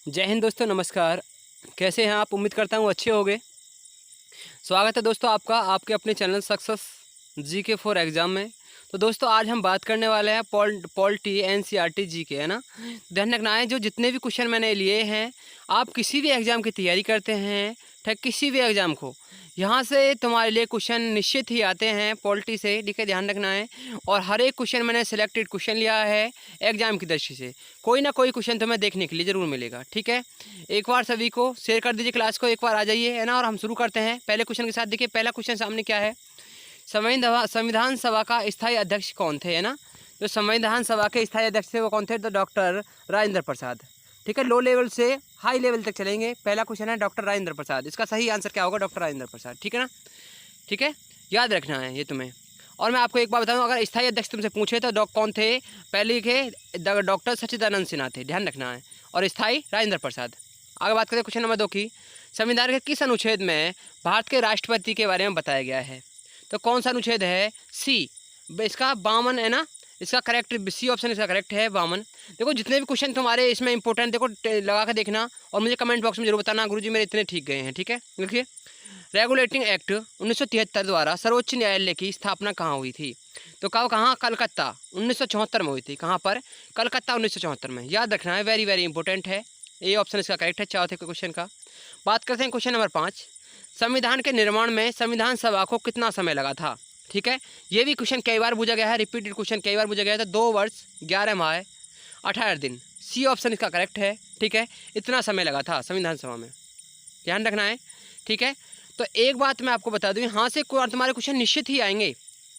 जय हिंद दोस्तों, नमस्कार। कैसे हैं आप? उम्मीद करता हूँ अच्छे होंगे। स्वागत है दोस्तों आपका आपके अपने channel success GK for exam में। तो दोस्तों आज हम बात करने वाले हैं पॉलिटी एनसीईआरटी जीके, है ना। ध्यान रखना है, जो जितने भी क्वेश्चन मैंने लिए हैं, आप किसी भी एग्ज़ाम की तैयारी करते हैं, ठीक, किसी भी एग्ज़ाम को, यहाँ से तुम्हारे लिए क्वेश्चन निश्चित ही आते हैं पॉलिटी से, ठीक है, ध्यान रखना है। और हर एक क्वेश्चन मैंने सिलेक्टेड क्वेश्चन लिया है एग्ज़ाम की दृष्टि से। कोई ना कोई क्वेश्चन तुम्हें देखने के लिए ज़रूर मिलेगा, ठीक है। एक बार सभी को शेयर कर दीजिए क्लास को, एक बार आ जाइए, है ना। और हम शुरू करते हैं पहले क्वेश्चन के साथ। देखिए पहला क्वेश्चन सामने क्या है। संविधान सभा का स्थायी अध्यक्ष कौन थे, है ना। जो संविधान सभा के स्थायी अध्यक्ष थे वो कौन थे? तो डॉक्टर राजेंद्र प्रसाद, ठीक है। लो लेवल से हाई लेवल तक चलेंगे। पहला क्वेश्चन है डॉक्टर राजेंद्र प्रसाद, इसका सही आंसर क्या होगा? डॉक्टर राजेंद्र प्रसाद, ठीक है ना। ठीक है, याद रखना है ये तुम्हें। और मैं आपको एक बात बताऊं, अगर स्थायी अध्यक्ष तुमसे पूछे तो कौन थे? पहले के डॉक्टर सच्चिदानंद सिन्हा थे, ध्यान रखना है। और स्थायी राजेंद्र प्रसाद। आगे बात करें क्वेश्चन नंबर 2 की। संविधान के किस अनुच्छेद में भारत के राष्ट्रपति के बारे में बताया गया है? तो कौन सा अनुच्छेद है? सी, इसका 52, है ना। इसका करेक्ट सी ऑप्शन इसका करेक्ट है, 52। देखो जितने भी क्वेश्चन तुम्हारे इसमें इंपॉर्टेंट, देखो लगा के देखना और मुझे कमेंट बॉक्स में जरूर बताना गुरुजी मेरे इतने ठीक गए हैं, ठीक है। देखिए, रेगुलेटिंग एक्ट 1973 द्वारा सर्वोच्च न्यायालय की स्थापना कहाँ हुई थी? तो कहाँ? कलकत्ता 1974 में हुई थी। कहाँ पर? कलकत्ता 1974 में। याद रखना है, वेरी वेरी इंपॉर्टेंट है। ए ऑप्शन इसका करेक्ट है चौथे क्वेश्चन का। बात करते हैं क्वेश्चन नंबर 5। संविधान के निर्माण में संविधान सभा को कितना समय लगा था? ठीक है, ये भी क्वेश्चन कई बार पूछा गया है, रिपीटेड क्वेश्चन कई बार पूछा गया था। 2 वर्ष 11 माह 18 दिन। सी ऑप्शन इसका करेक्ट है, ठीक है। इतना समय लगा था संविधान सभा में, ध्यान रखना है, ठीक है। तो एक बात मैं आपको बता दूं, यहाँ से तुम्हारे क्वेश्चन निश्चित ही आएंगे,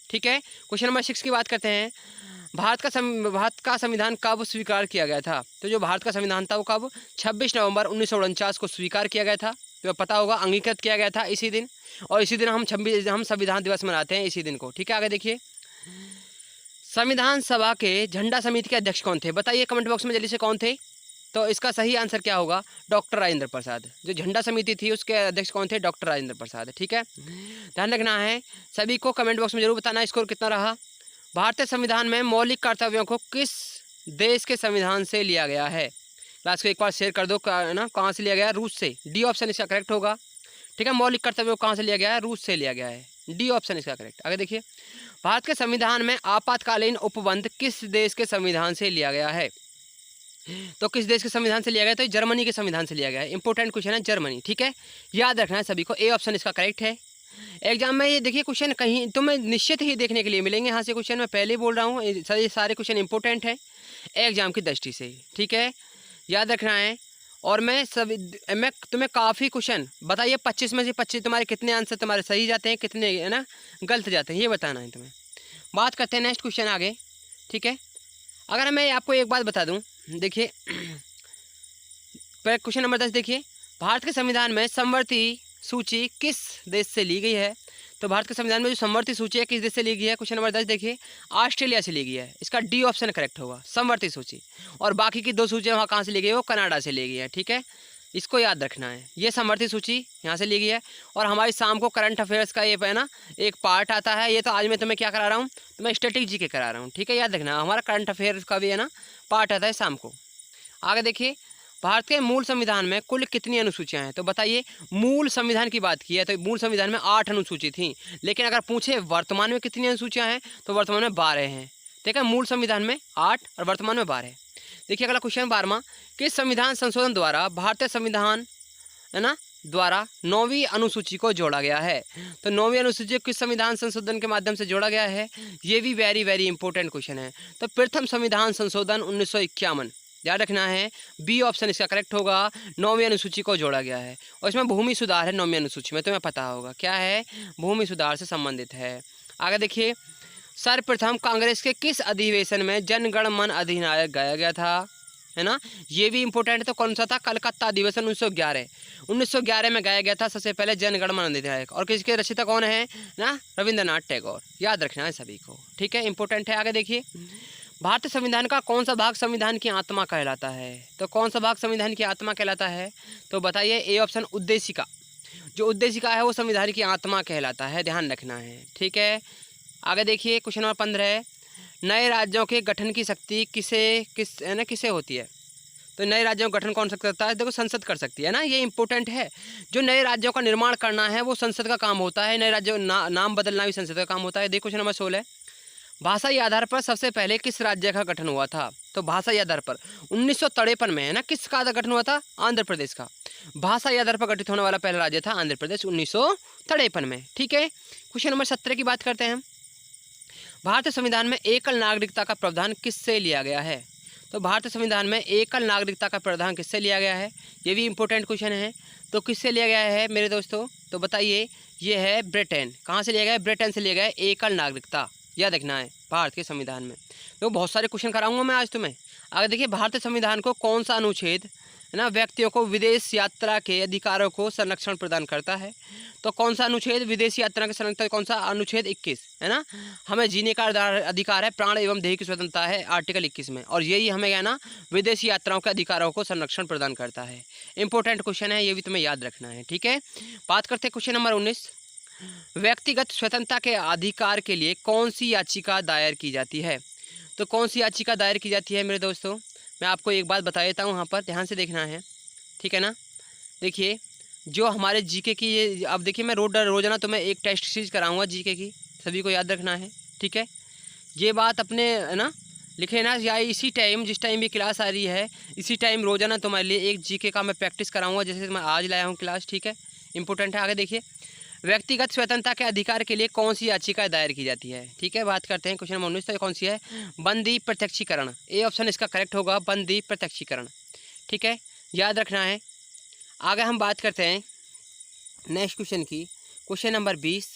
ठीक है। क्वेश्चन नंबर 6 की बात करते हैं। भारत का संविधान कब स्वीकार किया गया था? तो जो भारत का संविधान था वो कब? 26 नवंबर 1949 को स्वीकार किया गया था। तो पता होगा, अंगीकृत किया गया था इसी दिन। और इसी दिन हम संविधान दिवस मनाते हैं, इसी दिन को, ठीक है। आगे देखिए, संविधान सभा के झंडा समिति के अध्यक्ष कौन थे? बताइए कमेंट बॉक्स में जल्दी से, कौन थे? तो इसका सही आंसर क्या होगा? डॉक्टर राजेंद्र प्रसाद। जो झंडा समिति थी उसके अध्यक्ष कौन थे? डॉक्टर राजेंद्र प्रसाद, ठीक है। ध्यान रखना है, सभी को कमेंट बॉक्स में जरूर बताना स्कोर कितना रहा। भारतीय संविधान में मौलिक कर्तव्यों को किस देश के संविधान से लिया गया है? क्लास को एक बार शेयर कर दो, है ना। कहाँ से लिया गया है? रूस से। डी ऑप्शन इसका करेक्ट होगा, ठीक है। मौलिक कर्तव्यों कहाँ से लिया गया है? रूस से लिया गया है। डी ऑप्शन इसका करेक्ट। आगे देखिए, भारत के संविधान में आपातकालीन उपबंध किस देश के संविधान से लिया गया है? तो किस देश के संविधान से लिया गया? तो जर्मनी के संविधान से लिया गया है। इंपॉर्टेंट क्वेश्चन है, जर्मनी, ठीक है। याद रखना है सभी को, ए ऑप्शन इसका करेक्ट है। एग्जाम में ये देखिए क्वेश्चन कहीं तुम्हें निश्चित ही देखने के लिए मिलेंगे। यहाँ से क्वेश्चन मैं पहले बोल रहा हूँ, ये सारे क्वेश्चन इंपॉर्टेंट है एग्जाम की दृष्टि से, ठीक है। याद रखना है। और मैं तुम्हें काफ़ी क्वेश्चन, बताइए 25 में से 25 तुम्हारे कितने आंसर तुम्हारे सही जाते हैं, कितने, है ना, गलत जाते हैं, ये बताना है तुम्हें। बात करते हैं नेक्स्ट क्वेश्चन आगे, ठीक है। अगर मैं आपको एक बात बता दूं, देखिए क्वेश्चन नंबर 10 देखिए, भारत के संविधान में समवर्ती सूची किस देश से ली गई है? तो भारत के संविधान में जो समवर्ती सूची है किस देश से ली गई है? क्वेश्चन नंबर 10 देखिए, ऑस्ट्रेलिया से ली गई है। इसका डी ऑप्शन करेक्ट होगा, समवर्ती सूची। और बाकी की 2 सूचियाँ वहाँ कहाँ से ली गई है? वो कनाडा से ली गई है, ठीक है। इसको याद रखना है, ये समवर्ती सूची यहाँ से ली गई है। और हमारी शाम को करंट अफेयर्स का ये है ना एक पार्ट आता है। ये तो आज मैं तुम्हें क्या करा रहा हूँ? तुम्हें स्टैटिक जीके करा रहा हूँ, ठीक है। याद रखना, हमारा करंट अफेयर्स का भी है ना पार्ट आता है शाम को। आगे देखिए, भारत के मूल संविधान में कुल कितनी अनुसूचियां हैं? तो बताइए, मूल संविधान की बात की है तो मूल संविधान में 8 अनुसूची थी। लेकिन अगर पूछे वर्तमान में कितनी अनुसूचियां हैं, तो वर्तमान में 12 हैं, ठीक है। मूल संविधान में 8 और वर्तमान में 12। देखिए अगला क्वेश्चन 12वां, किस संविधान संशोधन द्वारा भारतीय संविधान, है ना, द्वारा 9वीं अनुसूची को जोड़ा गया है? तो 9वीं अनुसूची किस संविधान संशोधन के माध्यम से जोड़ा गया है? ये भी वेरी वेरी इंपॉर्टेंट क्वेश्चन है। तो प्रथम संविधान संशोधन 1951, याद रखना है, बी ऑप्शन इसका करेक्ट होगा। 9वीं अनुसूची को जोड़ा गया है और इसमें भूमि सुधार है 9वीं अनुसूची में, तुम्हें पता होगा क्या है, भूमि सुधार से संबंधित है। आगे देखिए, सर्वप्रथम कांग्रेस के किस अधिवेशन में जनगण मन अधिनायक गाया गया था? है ना, ये भी इंपॉर्टेंट है। तो कौन सा था? कलकत्ता अधिवेशन 1911 में गाया गया था सबसे पहले जनगण मन अधिनायक। और किसके रचयिता कौन है ना? रविंद्रनाथ टैगोर। याद रखना है सभी को, ठीक है, इंपॉर्टेंट है। आगे देखिए, भारतीय संविधान का कौन सा भाग संविधान की आत्मा कहलाता है? तो कौन सा भाग संविधान की आत्मा कहलाता है? तो बताइए, ए ऑप्शन उद्देशिका। जो उद्देशिका है वो संविधान की आत्मा कहलाता है, ध्यान रखना है, ठीक है। आगे देखिए, क्वेश्चन नंबर 15 है, नए राज्यों के गठन की शक्ति किसे होती है? तो नए राज्यों का गठन कौन सा करता है? देखो संसद कर सकती है ना, ये इंपॉर्टेंट है। जो नए राज्यों का निर्माण करना है वो संसद का काम होता है, नए राज्यों नाम बदलना भी संसद का काम होता है। देखो क्वेश्चन नंबर 16, भाषाई आधार पर सबसे पहले किस राज्य का गठन हुआ था? तो भाषाई आधार पर 1953 में है ना, किसका गठन हुआ था? आंध्र प्रदेश का। भाषाई आधार पर गठित होने वाला पहला राज्य था आंध्र प्रदेश 1953 में। ठीक है, क्वेश्चन नंबर 17 की बात करते हैं। भारतीय संविधान में एकल नागरिकता का प्रावधान किससे लिया गया है? तो भारतीय संविधान में एकल नागरिकता का प्रावधान किससे लिया गया है? ये भी इंपॉर्टेंट क्वेश्चन है। तो किससे लिया गया है मेरे दोस्तों? तो बताइए, ये है ब्रिटेन। कहाँ से लिया गया है? ब्रिटेन से लिया गया है एकल नागरिकता, यह देखना है भारत के संविधान में। तो बहुत सारे क्वेश्चन कराऊंगा मैं आज तुम्हें। अगर देखिए, भारतीय संविधान को कौन सा अनुच्छेद है ना व्यक्तियों को विदेश यात्रा के अधिकारों को संरक्षण प्रदान करता है? तो कौन सा अनुच्छेद विदेश यात्रा के संरक्षण? कौन सा? अनुच्छेद 21 है ना। हमें जीने का अधिकार है, प्राण एवं देह की स्वतंत्रता है आर्टिकल 21 में, और यही हमें क्या है ना विदेशी यात्राओं के अधिकारों को संरक्षण प्रदान करता है। इंपॉर्टेंट क्वेश्चन है, ये भी तुम्हें याद रखना है। ठीक है, बात करते हैं क्वेश्चन नंबर 19, व्यक्तिगत स्वतंत्रता के अधिकार के लिए कौन सी याचिका दायर की जाती है? तो कौन सी याचिका दायर की जाती है मेरे दोस्तों? मैं आपको एक बात बता देता हूँ, यहाँ पर ध्यान से देखना है। ठीक है ना, देखिए जो हमारे जीके की ये, अब देखिए मैं रोजाना तुम्हें एक टेस्ट सीरीज कराऊंगा जीके की, सभी को याद रखना है। ठीक है, ये बात अपने है ना लिखे ना, या इसी टाइम जिस टाइम भी क्लास आ रही है इसी टाइम रोजाना तुम्हारे लिए एक जीके का मैं प्रैक्टिस कराऊंगा, जैसे मैं आज लाया हूँ क्लास। ठीक है, इंपॉर्टेंट है। आगे देखिए, व्यक्तिगत स्वतंत्रता के अधिकार के लिए कौन सी याचिका दायर की जाती है? ठीक है, बात करते हैं क्वेश्चन नंबर 19, तो कौन सी है? बंदी प्रत्यक्षीकरण। ए ऑप्शन इसका करेक्ट होगा, बंदी प्रत्यक्षीकरण। ठीक है, याद रखना है। आगे हम बात करते हैं नेक्स्ट क्वेश्चन की, क्वेश्चन नंबर 20,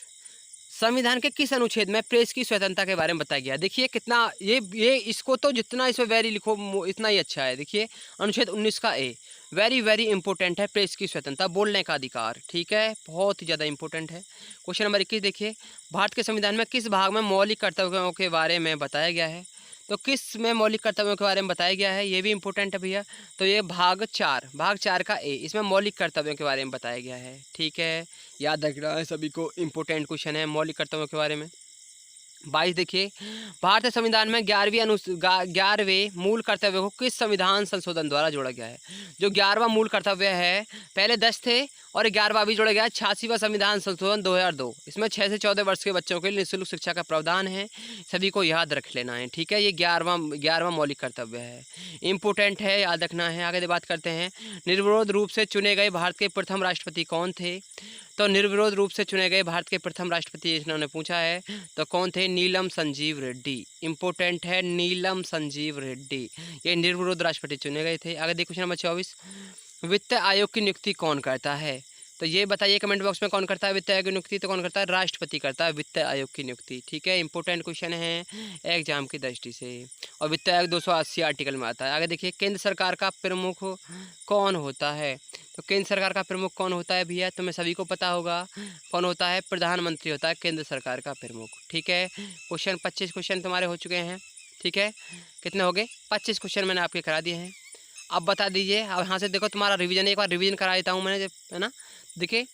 संविधान के किस अनुच्छेद में प्रेस की स्वतंत्रता के बारे में बताया गया? देखिए कितना ये इसको तो जितना इसमें वेरी लिखो इतना ही अच्छा है। देखिए अनुच्छेद 19 का ए, वेरी वेरी इंपॉर्टेंट है, प्रेस की स्वतंत्रता, बोलने का अधिकार। ठीक है, बहुत ही ज़्यादा इंपॉर्टेंट है। क्वेश्चन नंबर 21 देखिए, भारत के संविधान में किस भाग में मौलिक कर्तव्यों के बारे में बताया गया है? तो किस में मौलिक कर्तव्यों के बारे में बताया गया है? ये भी इंपॉर्टेंट है भैया। तो ये भाग 4 का ए, इसमें मौलिक कर्तव्यों के बारे में बताया गया है। ठीक है, याद रखना है सभी को, इंपॉर्टेंट क्वेश्चन है मौलिक कर्तव्यों के बारे में। 22 देखिए, भारतीय संविधान में 11वें मूल कर्तव्य को किस संविधान संशोधन द्वारा जोड़ा गया है? जो 11वां मूल कर्तव्य है, पहले 10 थे और 11वां भी जोड़ा गया है, 86वां संविधान संशोधन 2002। इसमें 6 से 14 वर्ष के बच्चों के लिए निःशुल्क शिक्षा का प्रावधान है, सभी को याद रख लेना है। ठीक है, ये 11वां मौलिक कर्तव्य है, इंपॉर्टेंट है, याद रखना है। आगे बात करते हैं, निर्विरोध रूप से चुने गए भारत के प्रथम राष्ट्रपति कौन थे? तो निर्विरोध रूप से चुने गए भारत के प्रथम राष्ट्रपति इन्होंने पूछा है, तो कौन थे? नीलम संजीव रेड्डी। इंपॉर्टेंट है, नीलम संजीव रेड्डी, ये निर्विरोध राष्ट्रपति चुने गए थे। आगे देखिए क्वेश्चन नंबर 24, वित्त आयोग की नियुक्ति कौन करता है? तो ये बताइए कमेंट बॉक्स में, कौन करता है वित्त आयोग की नियुक्ति? तो कौन करता है? राष्ट्रपति करता है वित्त आयोग की नियुक्ति। ठीक है, इंपॉर्टेंट क्वेश्चन है एग्जाम की दृष्टि से, और वित्त आयोग 280 आर्टिकल में आता है। आगे देखिए, केंद्र सरकार का प्रमुख कौन होता है? तो केंद्र सरकार का प्रमुख कौन होता है भैया? तुम्हें सभी को पता होगा कौन होता है, प्रधानमंत्री होता है केंद्र सरकार का प्रमुख। ठीक है, क्वेश्चन 25 क्वेश्चन तुम्हारे हो चुके हैं। ठीक है, कितने हो गए? 25 क्वेश्चन मैंने आपके करा दिए हैं। अब बता दीजिए, अब यहाँ से देखो तुम्हारा रिवीजन, एक बार रिवीजन करा देता हूँ मैंने, है ना। देखिए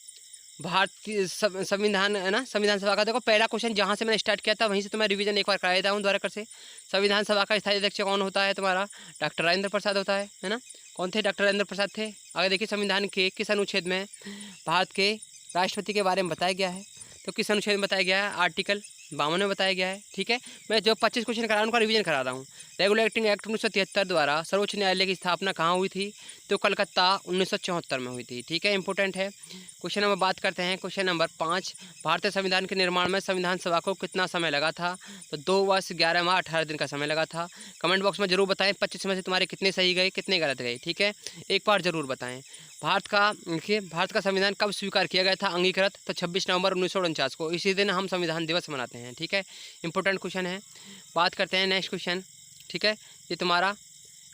भारतीय संविधान है ना, संविधान सभा का देखो पहला क्वेश्चन जहाँ से मैंने स्टार्ट किया था वहीं से तुम्हें रिवीजन एक बार करा देता हूँ दोबारा कर से। संविधान सभा का स्थायी अध्यक्ष कौन होता है? तुम्हारा डॉक्टर राजेंद्र प्रसाद होता है ना। कौन थे? डॉक्टर राजेंद्र प्रसाद थे। आगे देखिए, संविधान के किस अनुच्छेद में भारत के राष्ट्रपति के बारे में बताया गया है? तो किस अनुच्छेद में बताया गया है? आर्टिकल 52 में बताया गया है। ठीक है, मैं जो 25 क्वेश्चन करा रहा हूँ उनका रिवीजन करा रहा हूँ। रेगुलेटिंग एक्ट 1973 द्वारा सर्वोच्च न्यायालय की स्थापना कहाँ हुई थी? तो कलकत्ता 1974 में हुई थी। ठीक है, इंपॉर्टेंट है। क्वेश्चन नंबर बात करते हैं, क्वेश्चन नंबर 5, भारतीय संविधान के निर्माण में संविधान सभा को कितना समय लगा था? तो 2 वर्ष 11 माह 18 दिन का समय लगा था। कमेंट बॉक्स में जरूर बताएं 25 में से तुम्हारे कितने सही गए कितने गलत गए। ठीक है, एक बार जरूर बताएं। भारत का संविधान कब स्वीकार किया गया था अंगीकृत? तो 26 नवंबर 1949 को, इसी दिन हम संविधान दिवस मनाते हैं। ठीक है, इंपॉर्टेंट क्वेश्चन है। बात करते हैं नेक्स्ट क्वेश्चन। ठीक है, ये तुम्हारा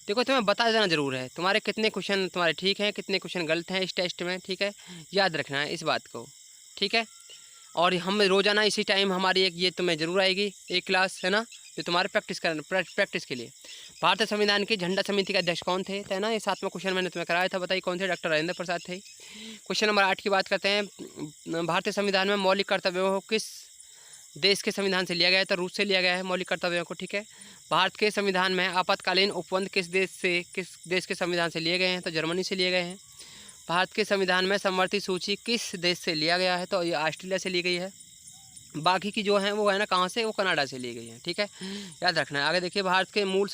देखो तुम्हें बता देना जरूर है तुम्हारे कितने क्वेश्चन तुम्हारे ठीक हैं कितने क्वेश्चन गलत हैं इस टेस्ट में। ठीक है, याद रखना है इस बात को। ठीक है, और हम रोजाना इसी टाइम हमारी एक ये तुम्हें जरूर आएगी एक क्लास, है ना, जो तुम्हारे प्रैक्टिस के लिए। भारतीय संविधान की झंडा समिति के अध्यक्ष कौन थे? है ना, ये 7वां क्वेश्चन मैंने तुम्हें कराया था, बताइए कौन थे? डॉक्टर राजेंद्र प्रसाद थे। क्वेश्चन नंबर 8 की बात करते हैं, भारतीय संविधान में मौलिक कर्तव्यों को किस देश के संविधान से लिया गया है तो रूस से लिया गया है मौलिक कर्तव्यों को, ठीक है। भारत के संविधान में आपातकालीन उपबंध किस देश के संविधान से लिए गए हैं, तो जर्मनी से लिए गए हैं। भारत के संविधान में समवर्ती सूची किस देश से लिया गया है, तो ये ऑस्ट्रेलिया से ली गई है। बाकी की जो है वो है ना कहाँ से, वो कनाडा से ली गई है, ठीक है, याद रखना है। आगे देखिए, भारत के मूल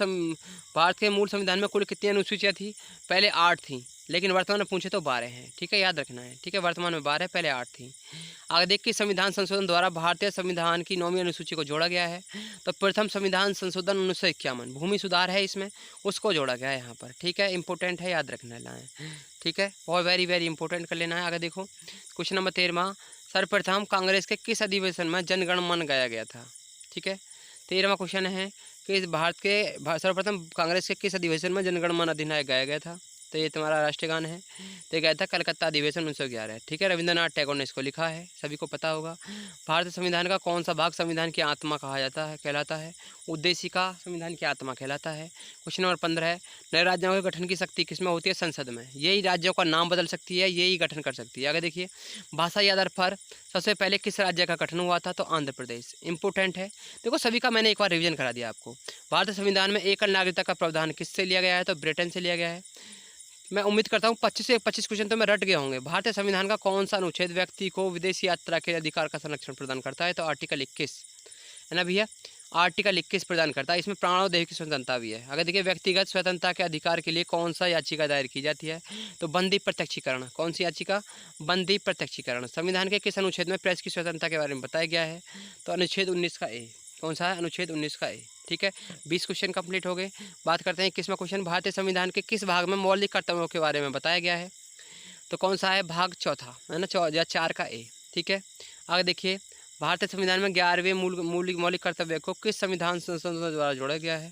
संविधान में कुल कितनी अनुसूचियाँ थी? पहले 8 थी, लेकिन वर्तमान में पूछे तो 12 हैं, ठीक है, याद रखना है, ठीक है। वर्तमान में 12, पहले 8 थी। आगे देखिए, संविधान संशोधन द्वारा भारतीय संविधान की 9वीं अनुसूची को जोड़ा गया है। तो प्रथम संविधान संशोधन 1951 भूमि सुधार है, इसमें उसको जोड़ा गया है यहाँ पर, ठीक है, इंपॉर्टेंट है, याद रखना है, ठीक है, बहुत वेरी इंपॉर्टेंट कर लेना है। आगे देखो, क्वेश्चन नंबर 13वां, सर्वप्रथम कांग्रेस के किस अधिवेशन में जनगण मन गाया गया था, ठीक है। 13वां क्वेश्चन है कि सर्वप्रथम कांग्रेस के किस अधिवेशन में जनगण मन अधिनायक गाया गया था, तो ये तुम्हारा राष्ट्रीय गान है। तो ये गया था कलकत्ता अधिवेशन 1911, ठीक है, रविंद्रनाथ टैगोर ने इसको लिखा है, सभी को पता होगा। भारतीय संविधान का कौन सा भाग संविधान की आत्मा कहा जाता है, कहलाता है? उद्देशिका संविधान की आत्मा कहलाता है। क्वेश्चन नंबर 15 है, नए राज्यों के गठन की शक्ति किसमें होती है? संसद में। यही राज्यों का नाम बदल सकती है, यही गठन कर सकती है। आगे देखिए, भाषाई आधार पर सबसे पहले किस राज्य का गठन हुआ था, तो आंध्र प्रदेश। इंपॉर्टेंट है, देखो सभी का मैंने एक बार रिवीजन करा दिया आपको। भारतीय संविधान में एकल नागरिकता का प्रावधान किससे लिया गया है, तो ब्रिटेन से लिया गया है। मैं उम्मीद करता हूँ 25 से 25 क्वेश्चन तो मैं रट गए होंगे। भारतीय संविधान का कौन सा अनुच्छेद व्यक्ति को विदेशी यात्रा के अधिकार का संरक्षण प्रदान करता है, तो आर्टिकल 21 है ना भैया, आर्टिकल 21 प्रदान करता है। इसमें प्राणोदेह की स्वतंत्रता भी है। अगर देखिए, व्यक्तिगत स्वतंत्रता के अधिकार के लिए कौन सा याचिका दायर की जाती है, तो बंदी प्रत्यक्षीकरण। कौन सी याचिका? बंदी प्रत्यक्षीकरण। संविधान के किस अनुच्छेद में प्रेस की स्वतंत्रता के बारे में बताया गया है, तो अनुच्छेद 19 का ए। कौन सा है? अनुच्छेद 19 का ए, ठीक है। 20 क्वेश्चन कंप्लीट हो गए। बात करते हैं 21वां क्वेश्चन, भारतीय संविधान के किस भाग में मौलिक कर्तव्यों के बारे में बताया गया है, तो कौन सा है? भाग चौथा है ना, 4 का ए, ठीक है। आगे देखिए, भारतीय संविधान में 11वें मौलिक कर्तव्य को किस संविधान संशोधन द्वारा जोड़ा गया है,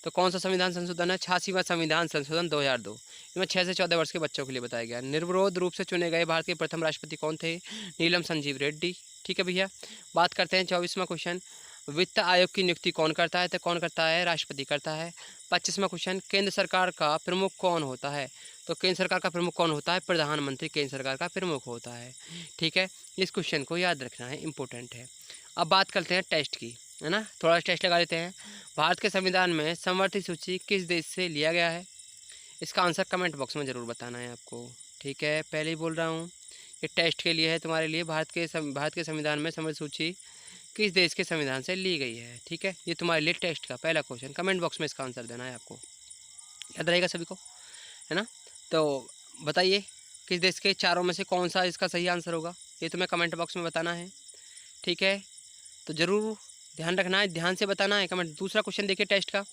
तो कौन सा संविधान संशोधन है? 86वां संविधान संशोधन 2002। इसमें 6 से 14 वर्ष के बच्चों के लिए बताया गया। निर्विरोध रूप से चुने गए भारत के प्रथम राष्ट्रपति कौन थे? नीलम संजीव रेड्डी, ठीक है भैया। बात करते हैं 24वां क्वेश्चन, वित्त आयोग की नियुक्ति कौन करता है, तो कौन करता है? राष्ट्रपति करता है। 25वां क्वेश्चन, केंद्र सरकार का प्रमुख कौन होता है, तो केंद्र सरकार का प्रमुख कौन होता है? प्रधानमंत्री केंद्र सरकार का प्रमुख होता है, ठीक है। इस क्वेश्चन को याद रखना है, इंपॉर्टेंट है। अब बात करते हैं टेस्ट की, है ना, थोड़ा टेस्ट लगा लेते हैं। भारत के संविधान में समवर्ती सूची किस देश से लिया गया है, इसका आंसर कमेंट बॉक्स में ज़रूर बताना है आपको, ठीक है। पहले ही बोल रहा हूँ, ये टेस्ट के लिए है तुम्हारे लिए। भारत के संविधान में समवर्ती सूची किस देश के संविधान से ली गई है, ठीक है। ये तुम्हारे लिए टेस्ट का पहला क्वेश्चन, कमेंट बॉक्स में इसका आंसर देना है आपको, याद रहेगा सभी को, है ना। तो बताइए, किस देश के चारों में से कौन सा इसका सही आंसर होगा, ये तुम्हें कमेंट बॉक्स में बताना है, ठीक है। तो ज़रूर ध्यान रखना है, ध्यान से बताना है कमेंट। दूसरा क्वेश्चन देखिए टेस्ट का,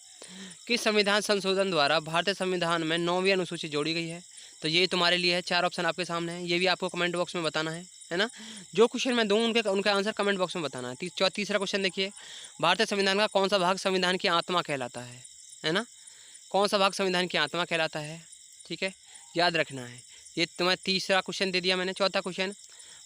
किस संविधान संशोधन द्वारा भारतीय संविधान में 9वीं अनुसूची जोड़ी गई है, तो ये तुम्हारे लिए है। 4 ऑप्शन आपके सामने हैं, ये भी आपको कमेंट बॉक्स में बताना है ना। जो क्वेश्चन मैं दूं उनके आंसर कमेंट बॉक्स में बताना है। तीसरा क्वेश्चन देखिए, भारतीय संविधान का कौन सा भाग संविधान की आत्मा कहलाता है ना, कौन सा भाग संविधान की आत्मा कहलाता है, ठीक है, याद रखना है। ये तुम्हें तीसरा क्वेश्चन दे दिया मैंने। चौथा क्वेश्चन,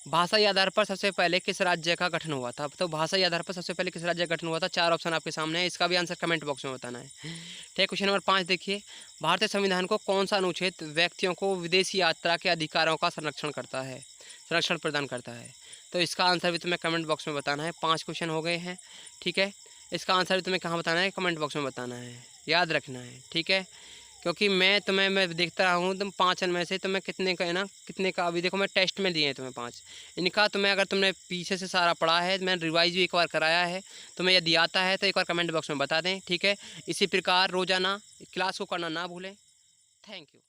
भाषाई आधार पर सबसे पहले किस राज्य का गठन हुआ था, तो भाषाई आधार पर सबसे पहले किस राज्य का गठन हुआ था? 4 ऑप्शन आपके सामने है, इसका भी आंसर कमेंट बॉक्स में बताना है, ठीक है। क्वेश्चन नंबर 5 देखिए, भारतीय संविधान को कौन सा अनुच्छेद व्यक्तियों को विदेशी यात्रा के अधिकारों का संरक्षण प्रदान करता है, तो इसका आंसर भी तुम्हें कमेंट बॉक्स में बताना है। 5 क्वेश्चन हो गए हैं, ठीक है। इसका आंसर भी तुम्हें कहाँ बताना है? कमेंट बॉक्स में बताना है, याद रखना है, ठीक है। क्योंकि मैं देखता रहा हूँ तुम 5 में से तुम्हें कितने का है ना, कितने का अभी देखो मैं टेस्ट में दिए हैं तुम्हें 5, इनका तुम्हें अगर तुमने पीछे से सारा पढ़ा है, मैंने रिवाइज भी एक बार कराया है, तुम्हें यदि आता है तो एक बार कमेंट बॉक्स में बता दें, ठीक है। इसी प्रकार रोज़ाना क्लास को करना ना भूलें। Thank you.